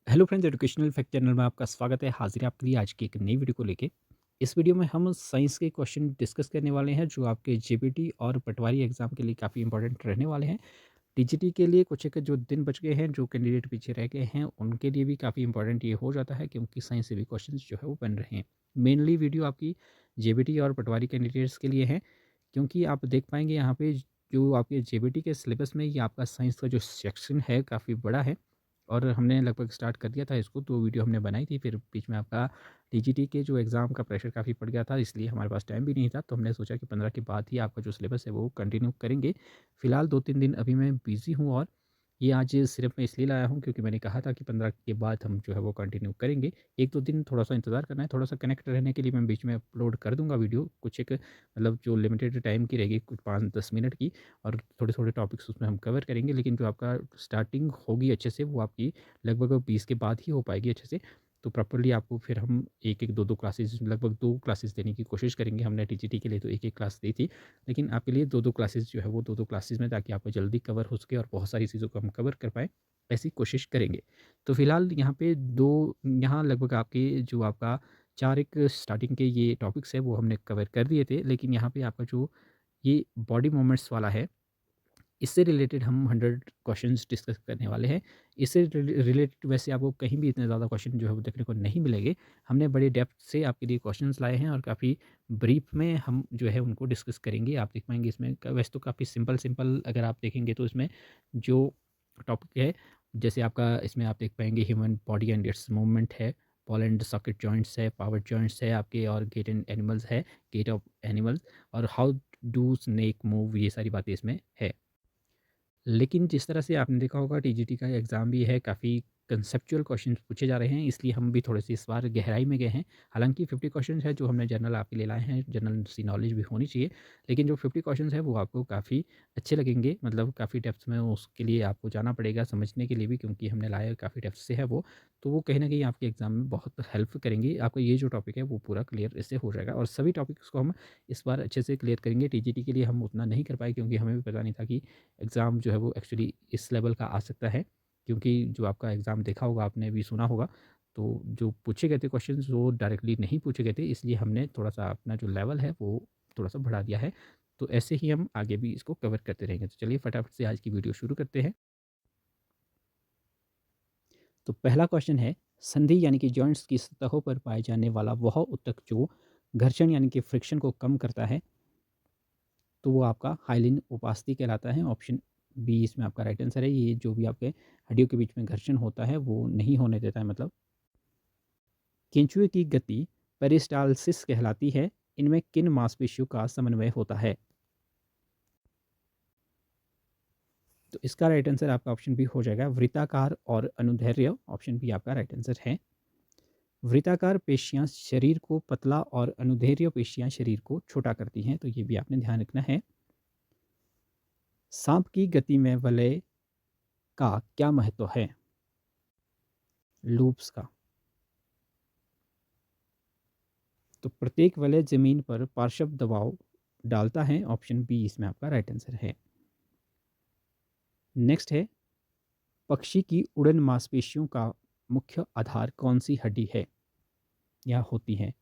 Hello friends, educational fact channel में आपका स्वागत है। हाजिर है आपके लिए आज की एक नई वीडियो को लेके। इस वीडियो में हम साइंस के क्वेश्चन डिस्कस करने वाले हैं जो आपके जेबीटी और पटवारी एग्जाम के लिए काफ़ी इंपॉर्टेंट रहने वाले हैं। टीजीटी के लिए कुछ एक जो दिन बच गए हैं, जो कैंडिडेट पीछे रह गए हैं, उनके लिए भी काफ़ी इंपॉर्टेंट ये हो जाता है क्योंकि साइंस से भी क्वेश्चन जो है वो बन रहे हैं। मेनली वीडियो आपकी जेबीटी और पटवारी कैंडिडेट्स के लिए है, क्योंकि आप देख पाएंगे यहाँ पे जो आपके जेबीटी के सिलेबस में ये आपका साइंस का जो सेक्शन है काफ़ी बड़ा है। और हमने लगभग स्टार्ट कर दिया था इसको, तो वीडियो हमने बनाई थी, फिर बीच में आपका टीजीटी के जो एग्ज़ाम का प्रेशर काफ़ी पड़ गया था, इसलिए हमारे पास टाइम भी नहीं था, तो हमने सोचा कि 15 के बाद ही आपका जो सिलेबस है वो कंटिन्यू करेंगे। फिलहाल 2-3 दिन अभी मैं बिज़ी हूँ और ये आज सिर्फ मैं इसलिए लाया हूँ क्योंकि मैंने कहा था कि 15 के बाद हम जो है वो कंटिन्यू करेंगे। 1-2 दिन थोड़ा-सा इंतज़ार करना है, थोड़ा-सा कनेक्ट रहने के लिए मैं बीच में अपलोड कर दूँगा वीडियो, कुछ एक मतलब जो लिमिटेड टाइम की रहेगी, कुछ 5-10 मिनट की, और थोड़े-थोड़े टॉपिक्स उसमें हम कवर करेंगे। लेकिन जो आपका स्टार्टिंग होगी अच्छे से, वो आपकी लगभग 20 के बाद ही हो पाएगी अच्छे से। तो प्रॉपर्ली आपको फिर हम 1-1, 2-2 क्लासेस, लगभग 2 क्लासेस देने की कोशिश करेंगे। हमने टीजीटी के लिए तो 1-1 क्लास दी थी, लेकिन आपके लिए 2-2 क्लासेस जो है वो 2-2 क्लासेस में, ताकि आपको जल्दी कवर हो सके और बहुत सारी चीज़ों को हम कवर कर पाएँ, ऐसी कोशिश करेंगे। तो फिलहाल यहाँ पे 2 यहाँ लगभग आपके जो आपका 4 एक स्टार्टिंग के ये टॉपिक्स हैं वो हमने कवर कर दिए थे, लेकिन यहाँ पे आपका जो ये बॉडी मूवमेंट्स वाला है, इससे रिलेटेड हम 100 क्वेश्चंस डिस्कस करने वाले हैं। इससे रिलेटेड वैसे आपको कहीं भी इतने ज़्यादा क्वेश्चन जो है वो देखने को नहीं मिलेंगे। हमने बड़े डेप्थ से आपके लिए क्वेश्चंस लाए हैं और काफ़ी ब्रीफ में हम जो है उनको डिस्कस करेंगे। आप देख पाएँगे इसमें वैसे तो काफ़ी सिंपल अगर आप देखेंगे तो इसमें जो टॉपिक है, जैसे आपका इसमें आप देख पाएँगे human body and it's movement है, बॉल एंड सॉकेट जॉइंट्स है, पावर जॉइंट्स है आपके, और गेट एंड एनिमल्स है, गेट ऑफ एनिमल्स, और हाउ डू स्नेक मूव, ये सारी बातें इसमें है। लेकिन जिस तरह से आपने देखा होगा टीजीटी का एग्ज़ाम भी है, काफ़ी कंसेप्चुअल क्वेश्चंस पूछे जा रहे हैं, इसलिए हम भी थोड़े-से इस बार गहराई में गए हैं। हालाँकि 50 क्वेश्चंस है जो हमने जनरल आपके लिए लाए हैं, जनरल सी नॉलेज भी होनी चाहिए, लेकिन जो 50 क्वेश्चंस है वो आपको काफ़ी अच्छे लगेंगे, मतलब काफ़ी डेप्थ में उसके लिए आपको जाना पड़ेगा समझने के लिए भी, क्योंकि हमने लाया काफ़ी डेप्थ से है वो। तो वो कहीं न कहीं आपके एग्ज़ाम में बहुत हेल्प करेंगी। आपका ये जो टॉपिक है वो पूरा क्लियर इससे हो जाएगा, और सभी टॉपिक्स को हम इस बार अच्छे से क्लियर करेंगे। टीजीटी के लिए हम उतना नहीं कर पाए क्योंकि हमें भी पता नहीं था कि एग्ज़ाम जो है वो एक्चुअली इस लेवल का आ सकता है, क्योंकि जो आपका एग्ज़ाम देखा होगा, आपने भी सुना होगा, तो जो पूछे गए थे क्वेश्चंस वो डायरेक्टली नहीं पूछे गए थे, इसलिए हमने थोड़ा-सा अपना जो लेवल है वो थोड़ा-सा बढ़ा दिया है। तो ऐसे ही हम आगे भी इसको कवर करते रहेंगे। तो चलिए फटाफट से आज की वीडियो शुरू करते हैं। तो पहला क्वेश्चन है, संधि यानी कि जॉइंट्स की सतहों पर पाए जाने वाला वह ऊतक जो घर्षण यानी कि फ्रिक्शन को कम करता है, तो वो आपका हाइलिन ओपास्थि कहलाता है। ऑप्शन बी इसमें आपका राइट आंसर है। ये जो भी आपके हड्डियों के बीच में घर्षण होता है वो नहीं होने देता है, मतलब। केंचुए की गति पेरिस्टालसिस कहलाती है। इनमें किन मांसपेशियों का समन्वय होता है? तो इसका राइट आंसर आपका ऑप्शन बी हो जाएगा, वृत्ताकार और अनुदैर्ध्य। ऑप्शन बी आपका राइट आंसर है। वृत्ताकार पेशियां शरीर को पतला और अनुदैर्ध्य पेशियां शरीर को छोटा करती हैं, तो ये भी आपने ध्यान रखना है। सांप की गति में वलय का क्या महत्व है? लूप्स का। तो प्रत्येक वलय जमीन पर पार्श्व दबाव डालता है। ऑप्शन बी इसमें आपका राइट आंसर है। नेक्स्ट है, पक्षी की उड़न मांसपेशियों का मुख्य आधार कौन सी हड्डी है या होती है?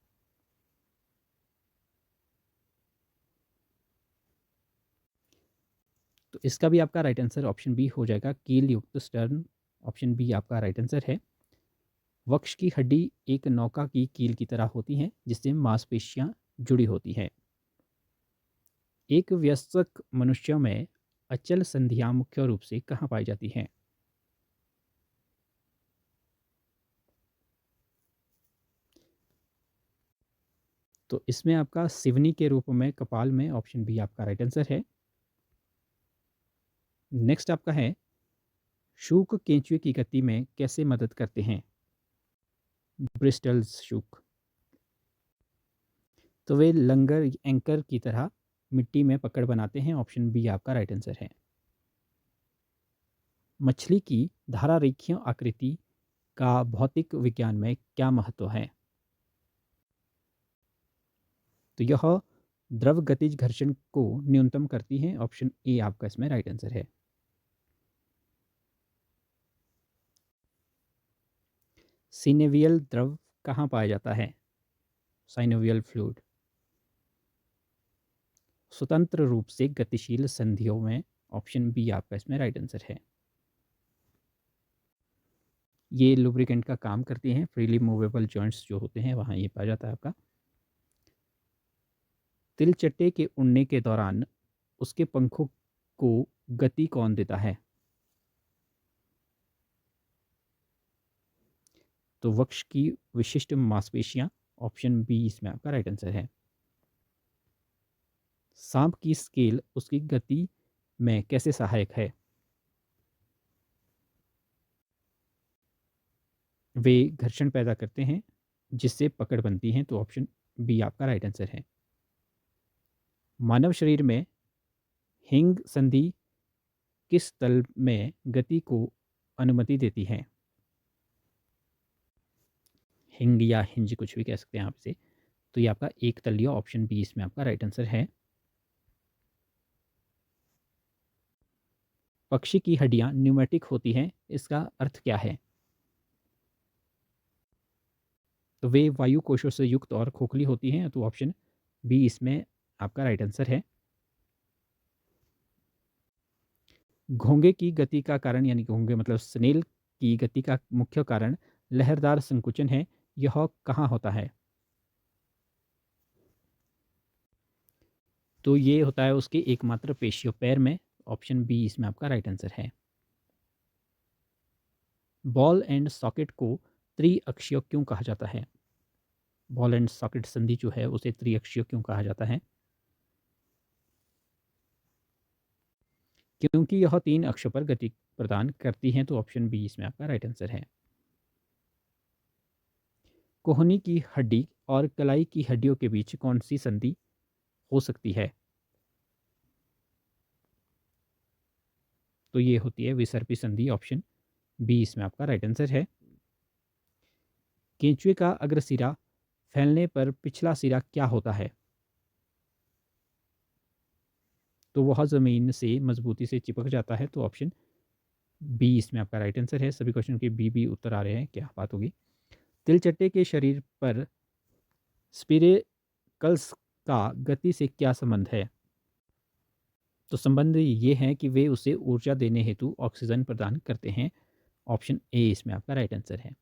तो इसका भी आपका राइट आंसर ऑप्शन बी हो जाएगा, कील युक्त स्टर्न। ऑप्शन बी आपका राइट आंसर है। वक्ष की हड्डी एक नौका की कील की तरह होती है जिससे मांसपेशियां जुड़ी होती हैं। एक वयस्क मनुष्य में अचल संधियां मुख्य रूप से कहाँ पाई जाती हैं? तो इसमें आपका सिवनी के रूप में कपाल में। ऑप्शन बी आपका राइट आंसर है। नेक्स्ट आपका है, शूक केंचुए की गति में कैसे मदद करते हैं? Bristles shook. तो वे लंगर एंकर की तरह मिट्टी में पकड़ बनाते हैं। ऑप्शन बी आपका राइट आंसर है। मछली की धारारेखीय आकृति का भौतिक विज्ञान में क्या महत्व है? तो यह द्रव गतिज घर्षण को न्यूनतम करती है। ऑप्शन ए आपका इसमें राइट आंसर है। सिनेवियल द्रव कहाँ पाया जाता है? Synovial fluid. स्वतंत्र रूप से गतिशील संधियों में, ऑप्शन बी आपका इसमें राइट आंसर है। ये लुब्रिकेंट का काम करती हैं, फ्रीली मूवेबल जॉइंट्स जो होते हैं वहाँ ये पाया जाता है आपका। तिलचट्टे के उड़ने के दौरान उसके पंखों को गति कौन देता है? तो वक्ष की विशिष्ट मांसपेशियां, ऑप्शन बी इसमें आपका राइट आंसर है। सांप की स्केल उसकी गति में कैसे सहायक है? वे घर्षण पैदा करते हैं जिससे पकड़ बनती है, तो ऑप्शन बी आपका राइट आंसर है। मानव शरीर में हिंग संधि किस तल में गति को अनुमति देती है? हिंग या हिंज कुछ भी कह सकते हैं आप इसे। तो ये आपका एक तलीय, ऑप्शन बी इसमें आपका राइट आंसर है। पक्षी की हड्डियां न्यूमेटिक होती हैं, इसका अर्थ क्या है? तो वे वायु कोशों से युक्त और खोखली होती हैं, तो ऑप्शन बी इसमें आपका राइट आंसर है। घोंगे की गति का कारण, यानी घोंगे मतलब स्नेल की गति का मुख्य कारण लहरदार संकुचन है, यह कहाँ होता है? तो ये होता है उसके एकमात्र पेशियों पैर में, ऑप्शन बी इसमें आपका राइट आंसर है। बॉल एंड सॉकेट को त्रिअक्षीय क्यों कहा जाता है? बॉल एंड सॉकेट संधि जो है उसे त्रिअक्षीय क्यों कहा जाता है? क्योंकि यह तीन अक्षों पर गति प्रदान करती हैं, तो ऑप्शन बी इसमें आपका राइट आंसर है। कोहनी की हड्डी और कलाई की हड्डियों के बीच कौन सी संधि हो सकती है? तो ये होती है विसर्पी संधि, ऑप्शन बी इसमें आपका राइट आंसर है। केंचुए का अग्र सिरा फैलने पर पिछला सिरा क्या होता है? तो वह ज़मीन से मजबूती से चिपक जाता है, तो ऑप्शन बी इसमें आपका राइट आंसर है। सभी क्वेश्चन के बी उत्तर आ रहे हैं, क्या बात होगी। तिलचट्टे के शरीर पर स्पिरेकल्स का गति से क्या संबंध है? तो संबंध ये है कि वे उसे ऊर्जा देने हेतु ऑक्सीजन प्रदान करते हैं, ऑप्शन ए इसमें आपका राइट आंसर है।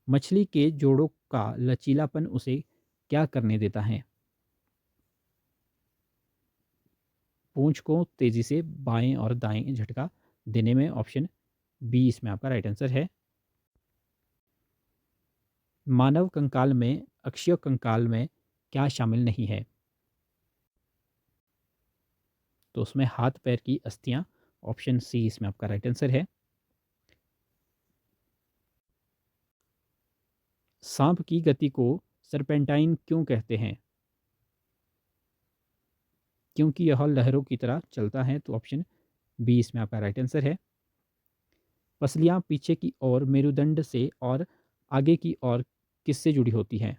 मछली के जोड़ों का लचीलापन उसे क्या करने देता है? पूंछ को तेजी से बाएं और दाएं झटका देने में, ऑप्शन बी इसमें आपका राइट आंसर है। मानव कंकाल में अक्षीय कंकाल में क्या शामिल नहीं है? तो उसमें हाथ पैर की अस्थियां, ऑप्शन सी इसमें आपका राइट आंसर है। सांप की गति को सरपेंटाइन क्यों कहते हैं? क्योंकि यह लहरों की तरह चलता है, तो ऑप्शन बी इसमें आपका राइट आंसर है। पसलियां पीछे की ओर मेरुदंड से और आगे की ओर किससे जुड़ी होती हैं?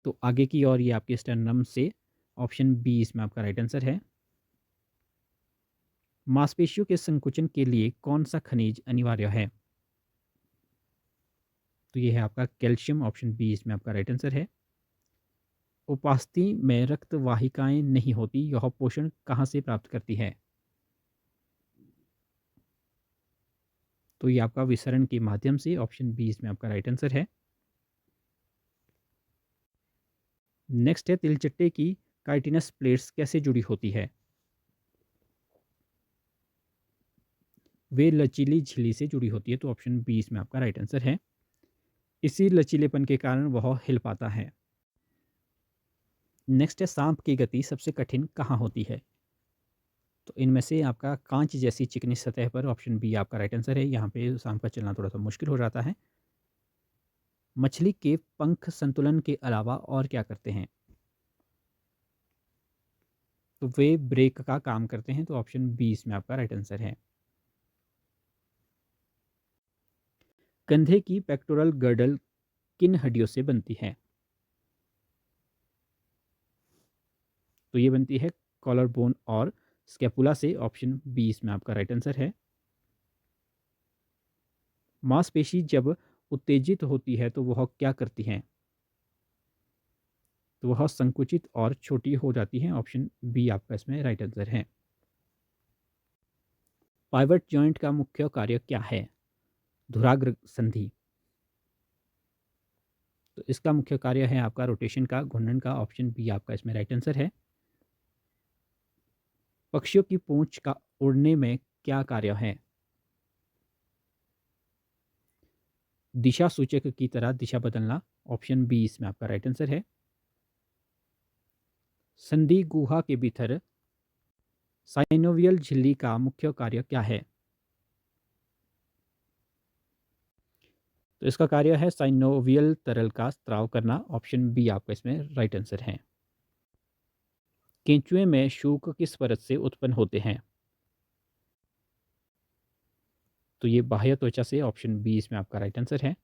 तो आगे की ओर ये आपके स्टर्नम से, ऑप्शन बी इसमें आपका राइट आंसर है। मांसपेशियों के संकुचन के लिए कौन सा खनिज अनिवार्य है? तो ये है आपका कैल्शियम, ऑप्शन बी इसमें आपका राइट आंसर है। उपास्थि में रक्त वाहिकाएं नहीं होती, यह पोषण कहाँ से प्राप्त करती है? तो ये आपका विसरण के माध्यम से, ऑप्शन बी इसमें आपका राइट आंसर है। नेक्स्ट है तिलचट्टे की काइटिनस प्लेट्स कैसे जुड़ी होती है? वे लचीली झिल्ली से जुड़ी होती है, तो ऑप्शन बी इसमें आपका राइट आंसर है। इसी लचीलेपन के कारण वह हिल पाता है। नेक्स्ट है सांप की गति सबसे कठिन कहाँ होती है? तो इनमें से आपका कांच जैसी चिकनी सतह पर, ऑप्शन बी आपका राइट आंसर है। यहाँ पे सांप का चलना थोड़ा सा मुश्किल हो जाता है। मछली के पंख संतुलन के अलावा और क्या करते हैं? तो वे ब्रेक का काम करते हैं, तो ऑप्शन बी इसमें आपका राइट आंसर है। कंधे की पेक्टोरल गर्डल किन हड्डियों से बनती है? तो ये बनती है कॉलर बोन और स्कैपुला से, ऑप्शन बी इसमें आपका राइट आंसर है। मांसपेशी जब उत्तेजित होती है तो वह क्या करती हैं? तो वह संकुचित और छोटी हो जाती हैं। ऑप्शन बी आपका इसमें राइट आंसर है। पाइवट जॉइंट का मुख्य कार्य क्या है? धुराग्र संधि। तो इसका मुख्य कार्य है आपका रोटेशन का, घूर्णन का। ऑप्शन बी आपका इसमें राइट आंसर है। पक्षियों की पूंछ का उड़ने में क्या कार्य है? दिशा सूचक की तरह दिशा बदलना। ऑप्शन बी इसमें आपका राइट आंसर है। संधि गुहा के भीतर साइनोवियल झिल्ली का मुख्य कार्य क्या है? तो इसका कार्य है साइनोवियल तरल का स्त्राव करना। ऑप्शन बी आपका इसमें राइट आंसर है। केंचुए में शूक किस परत से उत्पन्न होते हैं? तो ये बाह्य त्वचा से। ऑप्शन बी इसमें आपका राइट आंसर है।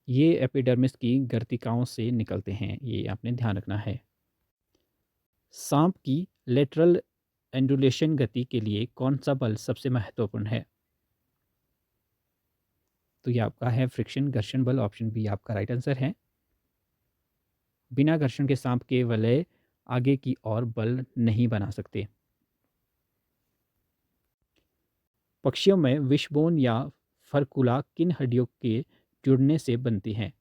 ये एपिडर्मिस की गर्तिकाओं से निकलते हैं, ये आपने ध्यान रखना है। सांप की लेटरल एंडुलेशन गति के लिए कौन सा बल सबसे महत्वपूर्ण है? तो ये आपका है फ्रिक्शन, घर्षण बल। ऑप्शन बी आपका राइट आंसर है। बिना घर्षण के सांप के वलय आगे की ओर बल नहीं बना सकते। पक्षियों में विशबोन या फरकुला किन हड्डियों के जुड़ने से बनती हैं?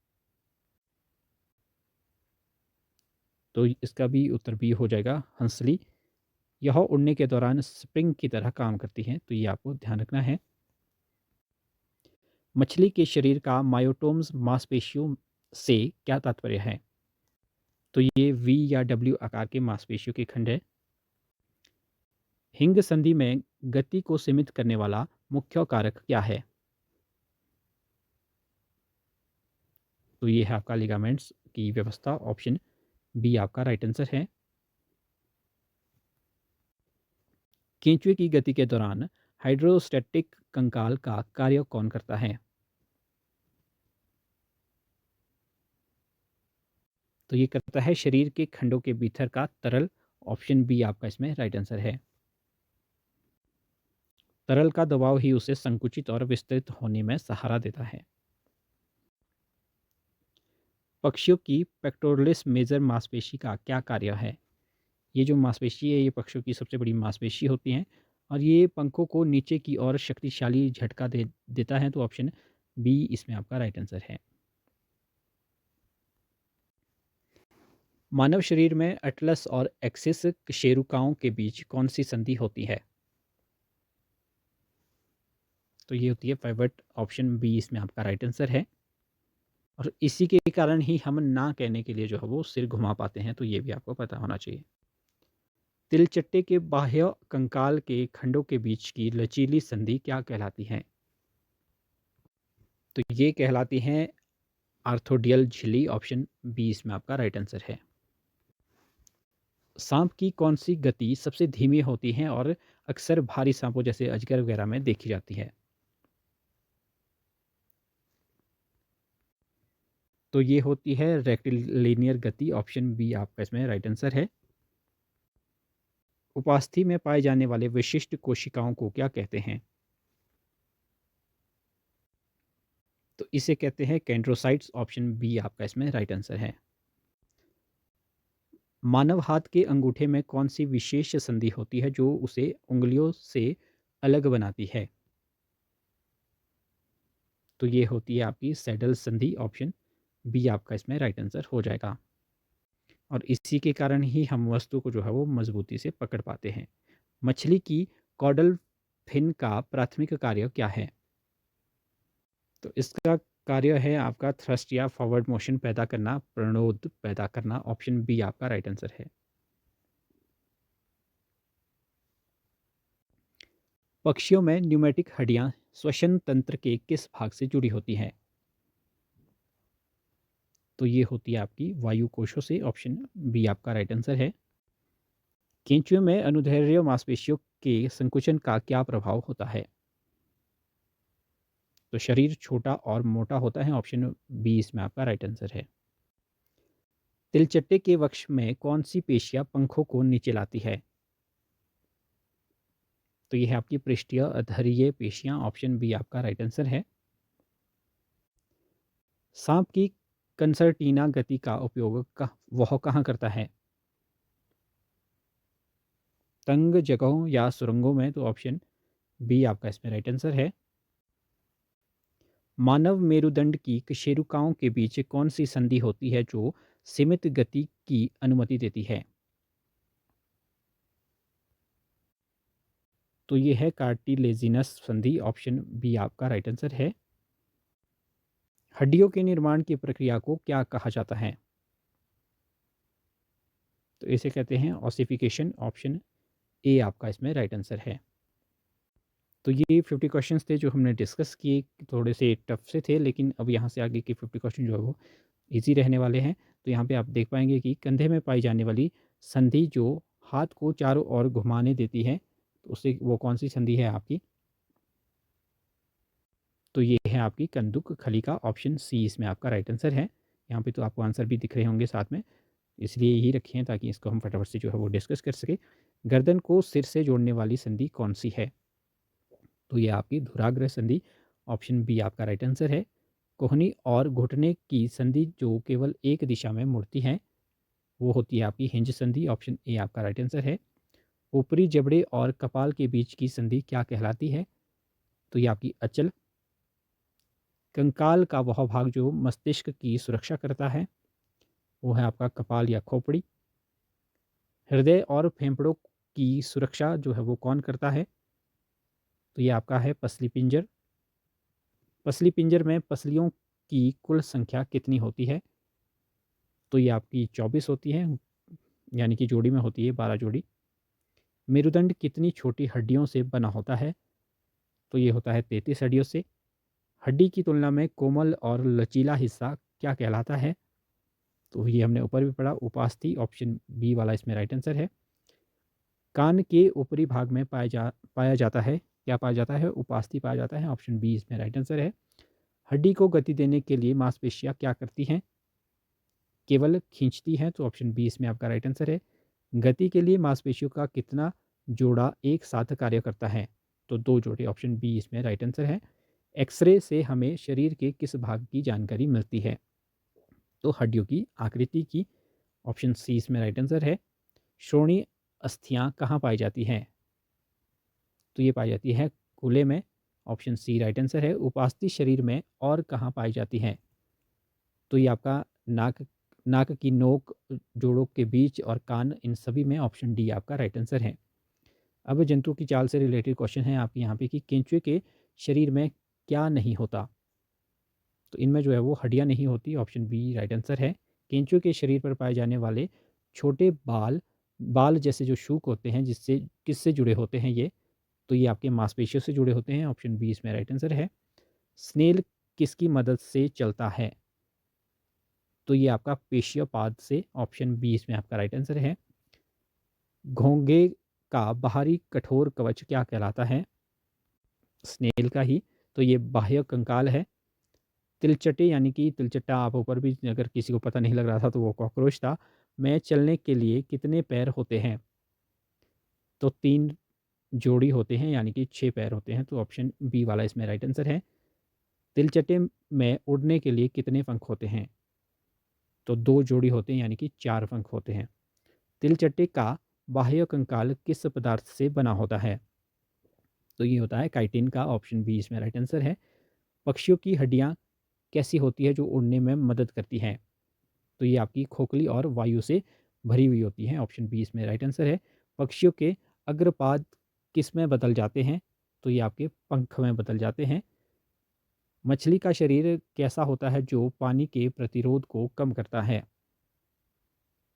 तो इसका भी उत्तर बी हो जाएगा, हंसली। यह उड़ने के दौरान स्प्रिंग की तरह काम करती हैं, तो ये आपको ध्यान रखना है। मछली के शरीर का मायोटोम्स मांसपेशियों से क्या तात्पर्य है? तो ये वी या डब्ल्यू आकार के मांसपेशियों के खंड है। हिंग संधि में गति को सीमित करने वाला मुख्य कारक क्या है? तो ये है आपका लिगामेंट्स की व्यवस्था। ऑप्शन बी आपका राइट आंसर है। केंचुए की गति के दौरान हाइड्रोस्टैटिक कंकाल का कार्य कौन करता है? तो ये करता है शरीर के खंडों के भीतर का तरल। ऑप्शन बी आपका इसमें राइट आंसर है। तरल का दबाव ही उसे संकुचित और विस्तृत होने में सहारा देता है। पक्षियों की पेक्टोरलिस मेजर मांसपेशी का क्या कार्य है? ये जो मांसपेशी है, ये पक्षियों की सबसे बड़ी मांसपेशी होती है और ये पंखों को नीचे की ओर शक्तिशाली झटका देता है। तो ऑप्शन बी इसमें आपका राइट आंसर है। मानव शरीर में अटलस और एक्सिस कशेरुकाओं के बीच कौन सी संधि होती है? तो ये होती है पाइवट। ऑप्शन बी इसमें आपका राइट आंसर है। और इसी के कारण ही हम ना कहने के लिए जो है वो सिर घुमा पाते हैं, तो ये भी आपको पता होना चाहिए। तिलचट्टे के बाह्य कंकाल के खंडों के बीच की लचीली संधि क्या कहलाती है? तो ये कहलाती हैं आर्थोडियल झिल्ली। ऑप्शन बी इसमें आपका राइट आंसर है। सांप की कौन सी गति सबसे धीमी होती है और अक्सर भारी सांपों जैसे अजगर वगैरह में देखी जाती है? तो ये होती है रेक्टिलिनियर गति। ऑप्शन बी आपका इसमें राइट आंसर है। उपास्थि में पाए जाने वाले विशिष्ट कोशिकाओं को क्या कहते हैं? तो इसे कहते हैं कैंड्रोसाइट्स। ऑप्शन बी आपका इसमें राइट आंसर है। मानव हाथ के अंगूठे में कौन सी विशेष संधि होती है जो उसे उंगलियों से अलग बनाती है? तो ये होती है आपकी सैडल संधि। ऑप्शन बी आपका इसमें राइट आंसर हो जाएगा। और इसी के कारण ही हम वस्तु को जो है वो मजबूती से पकड़ पाते हैं। मछली की कॉडल फिन का प्राथमिक कार्य क्या है? तो इसका कार्य है आपका थ्रस्ट या फॉरवर्ड मोशन पैदा करना, प्रणोद पैदा करना। ऑप्शन बी आपका राइट आंसर है। पक्षियों में न्यूमेटिक हड्डियां श्वसन तंत्र के किस भाग से जुड़ी होती हैं? तो ये होती है आपकी वायु कोशों से। ऑप्शन बी आपका राइट आंसर है। केंचुए में अनुदैर्ध्य मांसपेशियों के संकुचन का क्या प्रभाव होता है? तो शरीर छोटा और मोटा होता है। ऑप्शन बी इसमें आपका राइट आंसर है। तिलचट्टे के वक्ष में कौन सी पेशियां पंखों को नीचे लाती है? तो ये है आपकी पृष्ठीय अधरीय पेशियां। ऑप्शन बी आपका राइट आंसर है। सांप की कंसर्टीना गति का उपयोग वह कहाँ करता है? तंग जगहों या सुरंगों में? तो ऑप्शन बी आपका इसमें राइट आंसर है। मानव मेरुदंड की कशेरुकाओं के बीच कौन सी संधि होती है जो सीमित गति की अनुमति देती है? तो ये है कार्टिलेजिनस संधि, ऑप्शन बी आपका राइट आंसर है। हड्डियों के निर्माण की प्रक्रिया को क्या कहा जाता है? तो इसे कहते हैं ऑसिफिकेशन, ऑप्शन ए आपका इसमें राइट आंसर है। तो ये 50 क्वेश्चंस थे जो हमने डिस्कस किए, थोड़े से टफ से थे, लेकिन अब यहाँ से आगे के 50 क्वेश्चन जो है वो ईजी रहने वाले हैं। तो यहाँ पे आप देख पाएंगे कि कंधे में पाई जाने वाली संधि जो हाथ को चारों ओर घुमाने देती है, तो उससे वो कौन सी संधि है आपकी? तो ये है आपकी कंदुक खली का, ऑप्शन सी इसमें आपका राइट आंसर है। यहाँ पे तो आपको आंसर भी दिख रहे होंगे साथ में, इसलिए यही रखे हैं ताकि इसको हम फटाफट से जो है वो डिस्कस कर सके। गर्दन को सिर से जोड़ने वाली संधि कौन सी है? तो ये आपकी धुराग्र संधि, ऑप्शन बी आपका राइट आंसर है। कोहनी और घुटने की संधि जो केवल एक दिशा में मुड़ती है, वो होती है आपकी हिंज संधि, ऑप्शन ए आपका राइट आंसर है। ऊपरी जबड़े और कपाल के बीच की संधि क्या कहलाती है? तो ये आपकी अचल। कंकाल का वह भाग जो मस्तिष्क की सुरक्षा करता है, वो है आपका कपाल या खोपड़ी। हृदय और फेफड़ों की सुरक्षा जो है वो कौन करता है? तो ये आपका है पसली पिंजर। पसली पिंजर में पसलियों की कुल संख्या कितनी होती है? तो ये आपकी 24 होती है, यानी कि जोड़ी में होती है 12 जोड़ी। मेरुदंड कितनी छोटी हड्डियों से बना होता है? तो ये होता है 33 हड्डियों से। हड्डी की तुलना में कोमल और लचीला हिस्सा क्या कहलाता है? तो ये हमने ऊपर भी पढ़ा, उपास्थि, ऑप्शन बी वाला इसमें राइट आंसर है। कान के ऊपरी भाग में पाया जाता है, क्या पाया जाता है? उपास्थि पाया जाता है, ऑप्शन बी इसमें राइट आंसर है। हड्डी को गति देने के लिए मांसपेशियां क्या करती हैं? केवल खींचती हैं, तो ऑप्शन बी इसमें आपका राइट आंसर है। गति के लिए मांसपेशियों का कितना जोड़ा एक साथ कार्य करता है? तो 2 जोड़े, ऑप्शन बी इसमें राइट आंसर है। एक्सरे से हमें शरीर के किस भाग की जानकारी मिलती है? तो हड्डियों की आकृति की, ऑप्शन सी इसमें राइट आंसर है। श्रोणीय अस्थियां कहाँ पाई जाती हैं? तो ये पाई जाती है कूल्हे में, ऑप्शन सी राइट आंसर है। उपास्थि शरीर में और कहाँ पाई जाती हैं? तो ये आपका नाक नाक की नोक, जोड़ों के बीच और कान, इन सभी में, ऑप्शन डी आपका राइट आंसर है। अब जंतु की चाल से रिलेटेड क्वेश्चन है आपके यहाँ पे कि केंचुए के शरीर में क्या नहीं होता? तो इनमें जो है वो हड्डियाँ नहीं होती, ऑप्शन बी राइट आंसर है। केंचुए के शरीर पर पाए जाने वाले छोटे बाल, बाल जैसे जो शूक होते हैं, जिससे किससे जुड़े होते हैं ये? तो ये आपके मांसपेशियों से जुड़े होते हैं, ऑप्शन बी इसमें राइट आंसर है। स्नेल किसकी मदद से चलता है? तो ये आपका पेशियोपाद से, ऑप्शन बी इसमें आपका राइट आंसर है। घोंघे का बाहरी कठोर कवच क्या कहलाता है? स्नेल का ही, तो ये बाह्य कंकाल है। तिलचटे, यानी कि तिलचट्टा, आप ऊपर भी अगर किसी को पता नहीं लग रहा था तो वो कॉकरोच था, में चलने के लिए कितने पैर होते हैं? तो 3 जोड़ी होते हैं, यानी कि 6 पैर होते हैं, तो ऑप्शन बी वाला इसमें राइट आंसर है। तिलचटे में उड़ने के लिए कितने पंख होते हैं? तो 2 जोड़ी होते हैं, यानी कि 4 पंख होते हैं। तिलचट्टे का बाह्य कंकाल किस पदार्थ से बना होता है? तो ये होता है काइटिन का, ऑप्शन बी इसमें राइट आंसर है। पक्षियों की हड्डियाँ कैसी होती है जो उड़ने में मदद करती हैं? तो ये आपकी खोखली और वायु से भरी हुई होती हैं, ऑप्शन बी इसमें राइट आंसर है। पक्षियों के अग्रपाद किस में बदल जाते हैं? तो ये आपके पंख में बदल जाते हैं। मछली का शरीर कैसा होता है जो पानी के प्रतिरोध को कम करता है?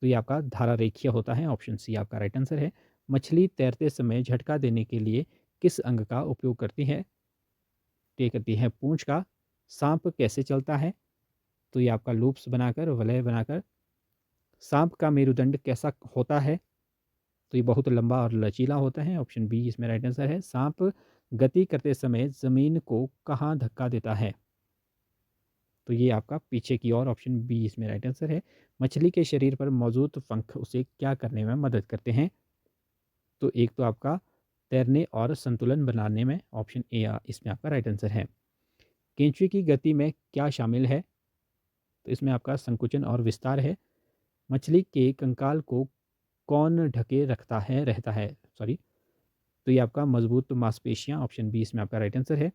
तो ये आपका धारा रेखीय होता है, ऑप्शन सी आपका राइट आंसर है। मछली तैरते समय झटका देने के लिए किस अंग का उपयोग करती है? तो ये करती है पूंछ का। सांप कैसे चलता है? तो ये आपका लूप्स बनाकर, वलय बनाकर। सांप का मेरुदंड कैसा होता है? तो ये बहुत लंबा और लचीला होता है, ऑप्शन बी इसमें राइट आंसर है। सांप गति करते समय जमीन को कहाँ धक्का देता है? तो ये आपका पीछे की ओर, ऑप्शन बी इसमें राइट आंसर है। मछली के शरीर पर मौजूद पंख उसे क्या करने में मदद करते हैं? तो एक तो आपका तैरने और संतुलन बनाने में, ऑप्शन ए इसमें आपका राइट आंसर है। केंचुए की गति में क्या शामिल है? तो इसमें आपका संकुचन और विस्तार है। मछली के कंकाल को कौन ढके रखता है रहता है, सॉरी, तो ये आपका मजबूत मांसपेशियाँ, ऑप्शन बी इसमें आपका राइट आंसर है।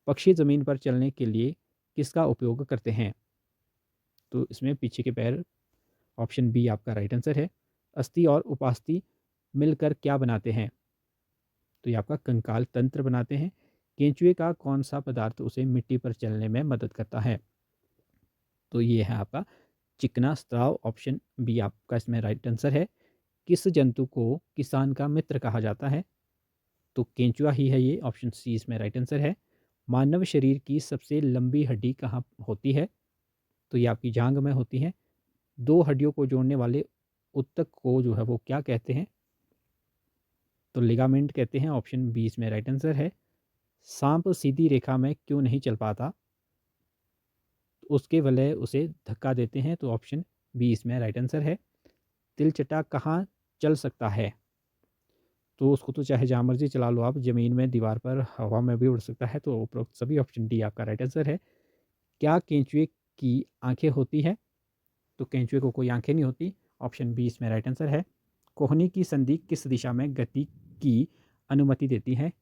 पक्षी ज़मीन पर चलने के लिए किसका उपयोग करते हैं? तो इसमें पीछे के पैर, ऑप्शन बी आपका राइट आंसर है। अस्थि और उपास्थि मिलकर क्या बनाते हैं? तो ये आपका कंकाल तंत्र बनाते हैं। केंचुए का कौन सा पदार्थ उसे मिट्टी पर चलने में मदद करता है? तो ये है आपका चिकना स्राव, ऑप्शन बी आपका इसमें राइट आंसर है। किस जंतु को किसान का मित्र कहा जाता है? तो केंचुआ ही है ये, ऑप्शन सी इसमें राइट आंसर है। मानव शरीर की सबसे लंबी हड्डी कहाँ होती है? तो ये आपकी जांघ में होती है। दो हड्डियों को जोड़ने वाले उत्तक को जो है वो क्या कहते हैं? तो लिगामेंट कहते हैं, ऑप्शन बी इसमें राइट आंसर है। सांप सीधी रेखा में क्यों नहीं चल पाता? तो उसके वलय उसे धक्का देते हैं, तो ऑप्शन बी इसमें राइट आंसर है। तिलचटा कहाँ चल सकता है? तो उसको तो चाहे जहाँ मर्जी चला लो आप, ज़मीन में, दीवार पर, हवा में भी उड़ सकता है। तो उपरोक्त सभी, ऑप्शन डी आपका राइट आंसर है। क्या केंचुए की आंखें होती है? तो केंचुए को कोई आंखें नहीं होती, ऑप्शन बी इसमें राइट आंसर है। कोहनी की संधि किस दिशा में गति की अनुमति देती है?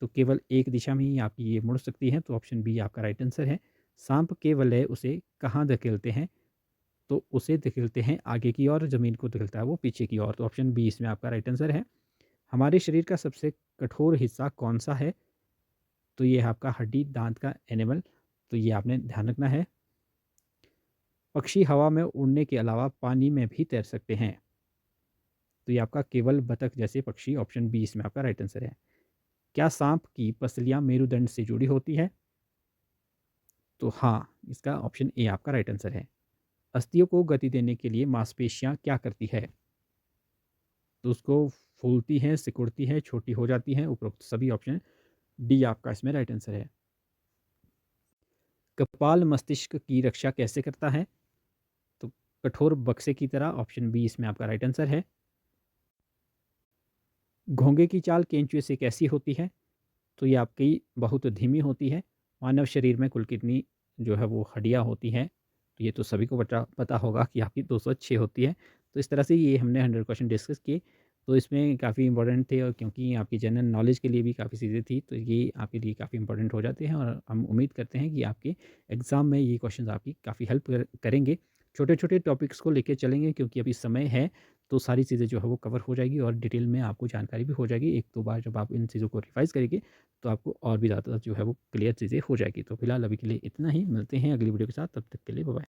तो केवल एक दिशा में ही आपकी ये मुड़ सकती है, तो ऑप्शन बी आपका राइट आंसर है। सांप के वलय उसे कहाँ धकेलते हैं? तो उसे धकेलते हैं आगे की ओर, ज़मीन को धकेलता है वो पीछे की ओर, तो ऑप्शन बी इसमें आपका राइट आंसर है। हमारे शरीर का सबसे कठोर हिस्सा कौन सा है? तो ये है आपका हड्डी दांत का एनिमल, तो ये आपने ध्यान रखना है। पक्षी हवा में उड़ने के अलावा पानी में भी तैर सकते हैं, तो ये आपका केवल बतख जैसे पक्षी, ऑप्शन बी इसमें आपका राइट आंसर है। क्या सांप की पसलियां मेरुदंड से जुड़ी होती है? तो हाँ, इसका ऑप्शन ए आपका राइट आंसर है। अस्थियों को गति देने के लिए मांसपेशियां क्या करती है? तो उसको फूलती हैं, सिकुड़ती हैं, छोटी हो जाती हैं, उपरोक्त सभी, ऑप्शन डी आपका इसमें राइट आंसर है। कपाल मस्तिष्क की रक्षा कैसे करता है? तो कठोर बक्से की तरह, ऑप्शन बी इसमें आपका राइट आंसर है। घोंगे की चाल केंचुए से कैसी होती है? तो ये आपकी बहुत धीमी होती है। मानव शरीर में कुल कितनी जो है वो हड्डियाँ होती हैं? तो ये तो सभी को पता पता होगा कि आपकी 206 होती है। तो इस तरह से ये हमने 100 क्वेश्चन डिस्कस किए। तो इसमें काफ़ी इंपॉर्टेंट थे, और क्योंकि आपकी जनरल नॉलेज के लिए भी काफ़ी चीज़ें थी, तो ये आपके लिए काफ़ी इंपॉर्टेंट हो जाते हैं, और हम उम्मीद करते हैं कि आपके एग्ज़ाम में ये क्वेश्चंस आपकी काफ़ी हेल्प करेंगे। छोटे-छोटे टॉपिक्स को लेके चलेंगे, क्योंकि अभी समय है, तो सारी चीज़ें जो है वो कवर हो जाएगी, और डिटेल में आपको जानकारी भी हो जाएगी। 1-2 बार जब आप इन चीज़ों को रिवाइज़ करेंगे, तो आपको और भी ज़्यादा जो है वो क्लियर चीज़ें हो जाएगी। तो फिलहाल अभी के लिए इतना ही, मिलते हैं अगली वीडियो के साथ, तब तक के लिए बाय बाय।